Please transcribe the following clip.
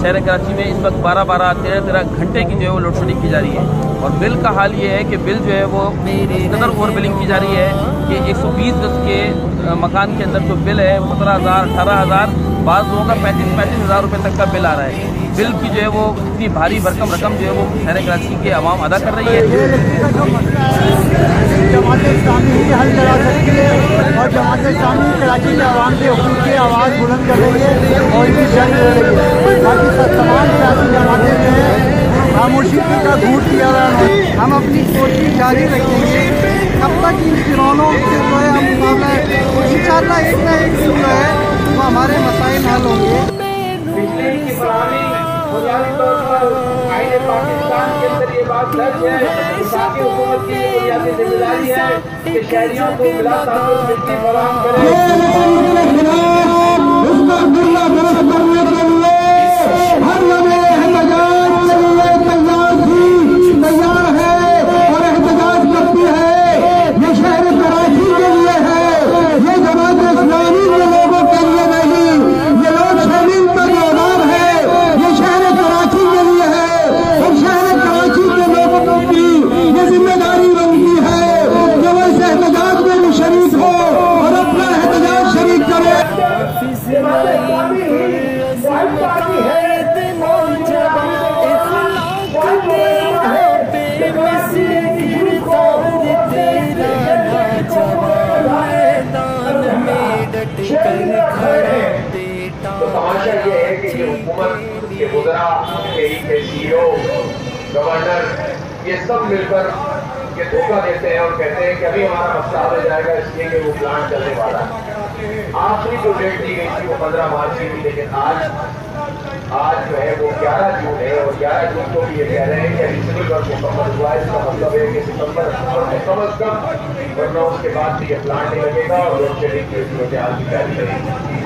शहर कराची में इस वक्त 12-12, 13-13 घंटे की जो है वो लोड शेडिंग की जा रही है। और बिल का हाल ये है कि बिल जो है वो इस कदर ओवर बिलिंग की जा रही है कि 120 गज के मकान के अंदर जो बिल है 17,000, 18,000, बाद लोगों का 35-35 हज़ार रुपये तक का बिल आ रहा है। बिल की जो है वो इतनी भारी भरकम रकम जो है वो शहर कराची के आवाम अदा कर रही है। जमात इस्लामी ही हल करा सकती है और जमात इस्लामी कराची के आवाम के हुकूक की आवाज़ बुलंद कर रही है और इनकी जंग हो रही है। बाकी तमाम सियासी जमातें जो है खामोशी का घूट किया रहा है। हम अपनी कोशिश जारी रखेंगे कब तक इन किसानों से जो है हम मुकाबला इंशाअल्लाह एक ना एक जो है वो हमारे मसाइल हल होंगे। बिजली की फराहमी बुनियादी तौर पर आईने पाकिस्तान के अंदर ये बात दर्ज है। वफाकी हुकूमत की बुनियादी जिम्मेदारी है कि शहरियों को बिला ताक़ुत बिजली फराहम करे। तो तमाशा ये है कि ये हुकूमत के वज़रा के CEO गवर्नर ये सब मिलकर ये धोखा देते हैं और कहते हैं कि अभी हमारा मसला हो जाएगा इसलिए कि वो प्लांट चलने वाला है। आखिरी जो डेट दी गई थी वो 15 मार्च की थी, लेकिन आज जो है वो 11 जून है और 11 जून को भी ये कह रहे हैं कि रीजनल वर्क मुकम्मल हुआ है। इसका मतलब है कि सितंबर में कम अज कम, वरना उसके बाद से ये प्लांट नहीं लगेगा और लोड शेडिंग की सूरत हाल की जारी रहेगी।